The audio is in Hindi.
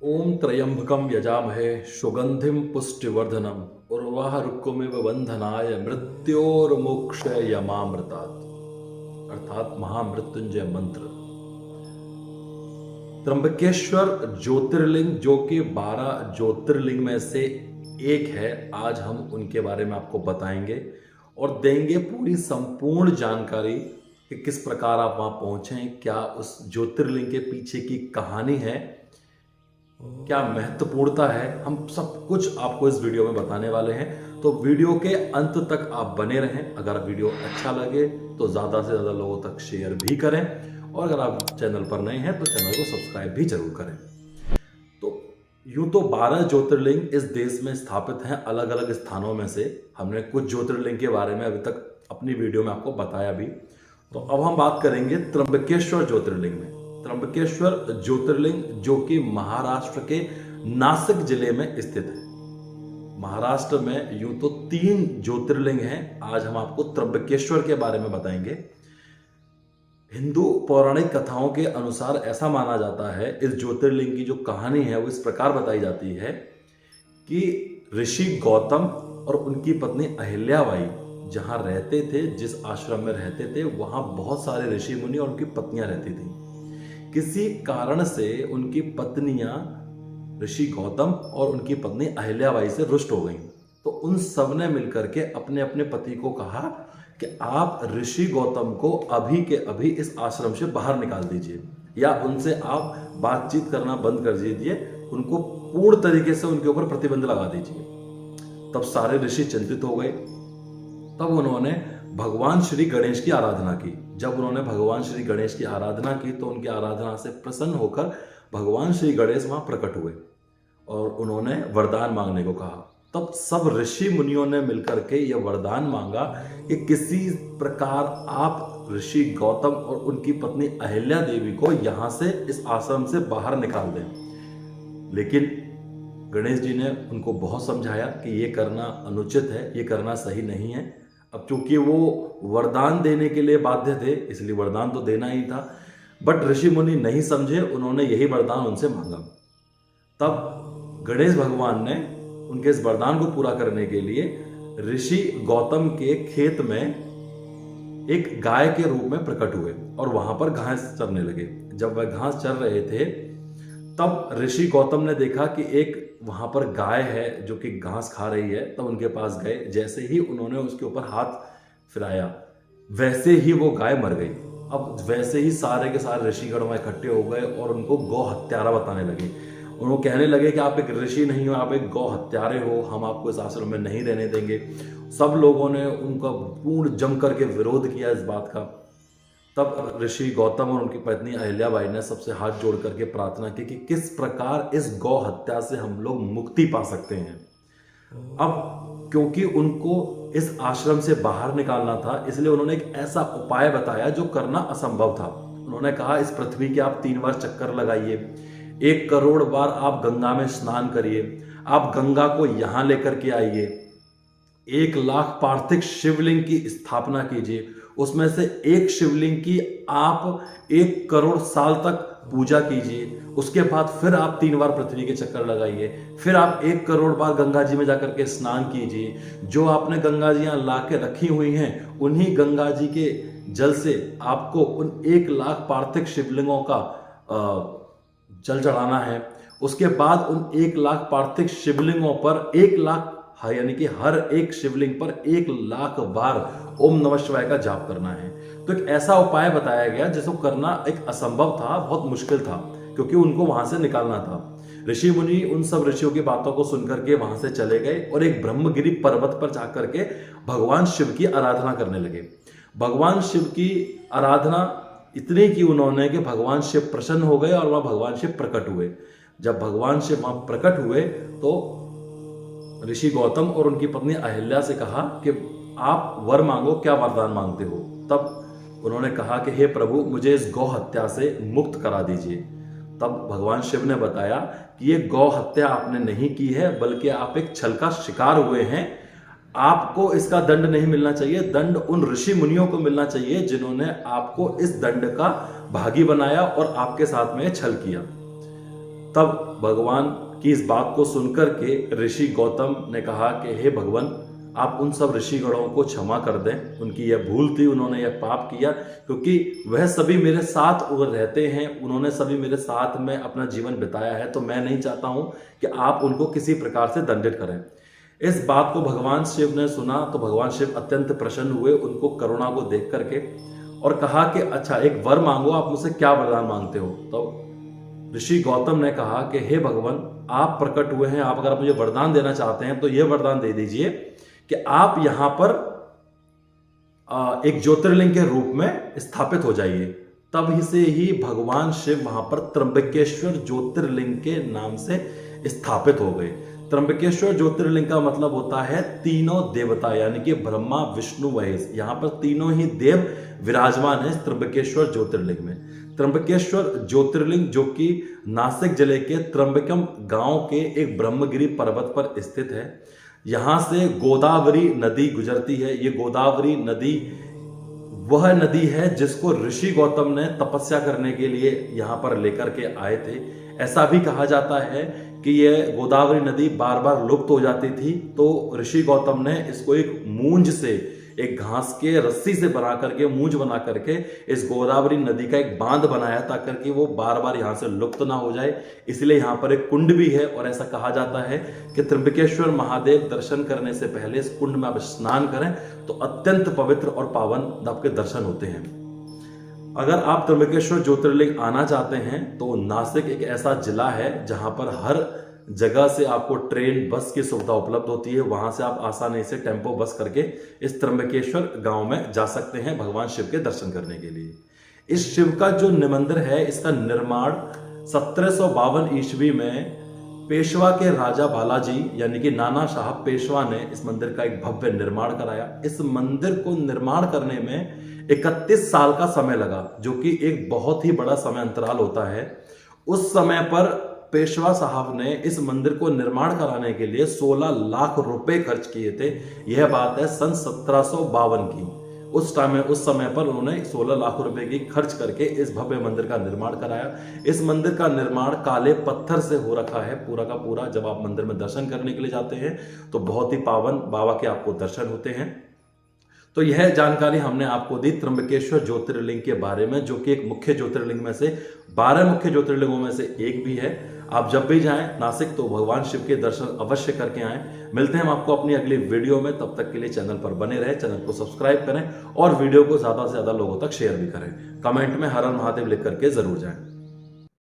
ओम त्र्यंबकम यजामहे सुगंधिम पुष्टिवर्धनम उर्वारुकमिव बंधनाय मृत्योर्मोक्षयमामृतात्। अर्थात महामृत्युंजय मंत्र। त्र्यंबकेश्वर ज्योतिर्लिंग जो कि 12 ज्योतिर्लिंग में से एक है, आज हम उनके बारे में आपको बताएंगे और देंगे पूरी संपूर्ण जानकारी कि किस प्रकार आप वहां पहुंचे, क्या उस ज्योतिर्लिंग के पीछे की कहानी है, क्या महत्वपूर्णता है। हम सब कुछ आपको इस वीडियो में बताने वाले हैं, तो वीडियो के अंत तक आप बने रहें। अगर वीडियो अच्छा लगे तो ज़्यादा से ज़्यादा लोगों तक शेयर भी करें और अगर आप चैनल पर नए हैं तो चैनल को सब्सक्राइब भी जरूर करें। तो यूं तो 12 ज्योतिर्लिंग इस देश में स्थापित हैं, अलग अलग स्थानों में से। हमने कुछ ज्योतिर्लिंग के बारे में अभी तक अपनी वीडियो में आपको बताया भी। तो अब हम बात करेंगे त्र्यंबकेश्वर ज्योतिर्लिंग में। त्र्यंबकेश्वर ज्योतिर्लिंग जो कि महाराष्ट्र के नासिक जिले में स्थित है। महाराष्ट्र में यूं तो 3 ज्योतिर्लिंग हैं, आज हम आपको त्र्यंबकेश्वर के बारे में बताएंगे। हिंदू पौराणिक कथाओं के अनुसार ऐसा माना जाता है, इस ज्योतिर्लिंग की जो कहानी है वो इस प्रकार बताई जाती है कि ऋषि गौतम और उनकी पत्नी अहिल्याबाई जहां रहते थे, जिस आश्रम में रहते थे, वहां बहुत सारे ऋषि मुनि और उनकी पत्नियां रहती थी। किसी कारण से उनकी पत्नियां ऋषि गौतम और उनकी पत्नी अहिल्याबाई से रुष्ट हो गईं। तो उन सब ने मिलकर के अपने अपने पति को कहा कि आप ऋषि गौतम को अभी के अभी इस आश्रम से बाहर निकाल दीजिए या उनसे आप बातचीत करना बंद कर दीजिए, उनको पूर्ण तरीके से उनके ऊपर प्रतिबंध लगा दीजिए। तब सारे ऋषि चिंतित हो गए। तब उन्होंने भगवान श्री गणेश की आराधना की। जब उन्होंने भगवान श्री गणेश की आराधना की तो उनकी आराधना से प्रसन्न होकर भगवान श्री गणेश वहां प्रकट हुए और उन्होंने वरदान मांगने को कहा। तब सब ऋषि मुनियों ने मिलकर के यह वरदान मांगा कि किसी प्रकार आप ऋषि गौतम और उनकी पत्नी अहिल्या देवी को यहां से, इस आश्रम से बाहर निकाल दें। लेकिन गणेश जी ने उनको बहुत समझाया कि यह करना अनुचित है, यह करना सही नहीं है। अब चूंकि वो वरदान देने के लिए बाध्य थे, इसलिए वरदान तो देना ही था, बट ऋषि मुनि नहीं समझे, उन्होंने यही वरदान उनसे मांगा। तब गणेश भगवान ने उनके इस वरदान को पूरा करने के लिए ऋषि गौतम के खेत में एक गाय के रूप में प्रकट हुए और वहां पर घास चरने लगे। जब वह घास चर रहे थे तब ऋषि गौतम ने देखा कि एक वहां पर गाय है जो कि घास खा रही है। तब उनके पास गए, जैसे ही उन्होंने उसके ऊपर हाथ फिराया वैसे ही वो गाय मर गई। अब वैसे ही सारे के सारे ऋषिगण वहां इकट्ठे हो गए और उनको गौ हत्यारा बताने लगे। उनको कहने लगे कि आप एक ऋषि नहीं हो, आप एक गौ हत्यारे हो, हम आपको इस आश्रम में नहीं रहने देंगे। सब लोगों ने उनका पूर्ण जम करके विरोध किया इस बात का। तब ऋषि गौतम और उनकी पत्नी अहिल्याबाई ने सबसे हाथ जोड़ करके प्रार्थना की कि किस प्रकार इस गौ हत्या से हम लोग मुक्ति पा सकते हैं। अब क्योंकि उनको इस आश्रम से बाहर निकालना था, इसलिए उन्होंने एक ऐसा उपाय बताया जो करना असंभव था। उन्होंने कहा, इस पृथ्वी के आप 3 बार चक्कर लगाइए, 1 करोड़ बार आप गंगा में स्नान करिए, आप गंगा को यहां लेकर के आइए, 1 लाख पार्थिव शिवलिंग की स्थापना कीजिए, उसमें से एक शिवलिंग की आप 1 करोड़ साल तक पूजा कीजिए। उसके बाद फिर आप 3 बार पृथ्वी के चक्कर लगाइए, फिर आप 1 करोड़ बार गंगा जी में जाकर के स्नान कीजिए। जो आपने गंगा जी यहाँ ला के रखी हुई हैं, उन्हीं गंगा जी के जल से आपको उन 1 लाख पार्थिव शिवलिंगों का जल चढ़ाना है। उसके बाद उन 1 लाख पार्थिव शिवलिंगों पर 1 लाख, यानी कि हर एक शिवलिंग पर 1 लाख बार ओम नमः शिवाय का जाप करना है। तो एक ऐसा उपाय बताया गया जिसको करना एक असंभव था, बहुत मुश्किल था, क्योंकि उनको वहां से निकालना था। ऋषि मुनि उन सब ऋषियों की बातों को सुनकर के वहां से चले गए और एक ब्रह्मगिरी पर्वत पर जाकर के भगवान शिव की आराधना करने लगे। भगवान शिव की आराधना इतनी की उन्होंने कि भगवान शिव प्रसन्न हो गए और वहां भगवान शिव प्रकट हुए। जब भगवान शिव वहां प्रकट हुए तो ऋषि गौतम और उनकी पत्नी अहिल्या से कहा कि आप वर मांगो, क्या वरदान मांगते हो। तब उन्होंने कहा कि हे प्रभु, मुझे इस गौ हत्या से मुक्त करा दीजिए। तब भगवान शिव ने बताया कि ये गौ हत्या आपने नहीं की है, बल्कि आप एक छल का शिकार हुए हैं। आपको इसका दंड नहीं मिलना चाहिए, दंड उन ऋषि मुनियों को मिलना चाहिए जिन्होंने आपको इस दंड का भागी बनाया और आपके साथ में छल किया। तब भगवान की इस बात को सुनकर के ऋषि गौतम ने कहा कि हे भगवान, आप उन सब ऋषिगणों को क्षमा कर दें, उनकी यह भूल थी, उन्होंने यह पाप किया, क्योंकि वह सभी मेरे साथ रहते हैं, उन्होंने सभी मेरे साथ में अपना जीवन बिताया है, तो मैं नहीं चाहता हूं कि आप उनको किसी प्रकार से दंडित करें। इस बात को भगवान शिव ने सुना तो भगवान शिव अत्यंत प्रसन्न हुए उनको करुणा को देख करके, और कहा कि अच्छा एक वर मांगो, आप मुझसे क्या वरदान मांगते हो। तो ऋषि गौतम ने कहा कि हे भगवान, आप प्रकट हुए हैं, आप अगर मुझे वरदान देना चाहते हैं तो यह वरदान दे दीजिए कि आप यहां पर एक ज्योतिर्लिंग के रूप में स्थापित हो जाइए। तब से ही भगवान शिव वहां पर त्र्यंबकेश्वर ज्योतिर्लिंग के नाम से स्थापित हो गए। त्र्यंबकेश्वर ज्योतिर्लिंग का मतलब होता है तीनों देवता, यानी कि ब्रह्मा विष्णु महेश, यहां पर तीनों ही देव विराजमान है त्र्यंबकेश्वर ज्योतिर्लिंग में। त्र्यंबकेश्वर ज्योतिर्लिंग जो कि नासिक जिले के त्र्यंबकम गांव के एक ब्रह्मगिरी पर्वत पर स्थित है। यहां से गोदावरी नदी गुजरती है। ये गोदावरी नदी वह नदी है जिसको ऋषि गौतम ने तपस्या करने के लिए यहां पर लेकर के आए थे। ऐसा भी कहा जाता है कि यह गोदावरी नदी बार बार लुप्त हो जाती थी, तो ऋषि गौतम ने इसको एक मूंज से, एक घास के रस्सी से बना करके, मूंज बना करके इस गोदावरी नदी का एक बांध बनाया ताकि कि वो बार बार यहां से लुप्त ना हो जाए। इसलिए यहां पर एक कुंड भी है, और ऐसा कहा जाता है कि त्र्यंबकेश्वर महादेव दर्शन करने से पहले इस कुंड में आप स्नान करें तो अत्यंत पवित्र और पावन आपके दर्शन होते हैं। अगर आप त्र्यंबकेश्वर ज्योतिर्लिंग आना चाहते हैं तो नासिक एक ऐसा जिला है जहां पर हर जगह से आपको ट्रेन बस की सुविधा उपलब्ध होती है। वहां से आप आसानी से टेम्पो बस करके इस त्र्यंबकेश्वर गांव में जा सकते हैं भगवान शिव के दर्शन करने के लिए। इस शिव का जो मंदिर है, इसका निर्माण 1752 ईस्वी में पेशवा के राजा बालाजी यानी कि नाना साहब पेशवा ने इस मंदिर का एक भव्य निर्माण कराया। इस मंदिर को निर्माण करने में 31 साल का समय लगा, जो कि एक बहुत ही बड़ा समय अंतराल होता है। उस समय पर पेशवा साहब ने इस मंदिर को निर्माण कराने के लिए 16 लाख रुपए खर्च किए थे। यह बात है सन 1752 की। उस समय पर उन्होंने 16 लाख रुपए की खर्च करके इस भव्य मंदिर का निर्माण कराया। इस मंदिर का निर्माण काले पत्थर से हो रखा है पूरा का पूरा। जब आप मंदिर में दर्शन करने के लिए जाते हैं तो बहुत ही पावन बाबा के आपको दर्शन होते हैं। तो यह जानकारी हमने आपको दी त्र्यंबकेश्वर ज्योतिर्लिंग के बारे में, जो कि एक मुख्य ज्योतिर्लिंग में से 12 मुख्य ज्योतिर्लिंगों में से एक भी है। आप जब भी जाएं नासिक तो भगवान शिव के दर्शन अवश्य करके आएं। मिलते हैं हम आपको अपनी अगली वीडियो में, तब तक के लिए चैनल पर बने रहें, चैनल को सब्सक्राइब करें और वीडियो को ज्यादा से ज्यादा लोगों तक शेयर भी करें। कमेंट में हर हर महादेव लिख करके जरूर जाएं।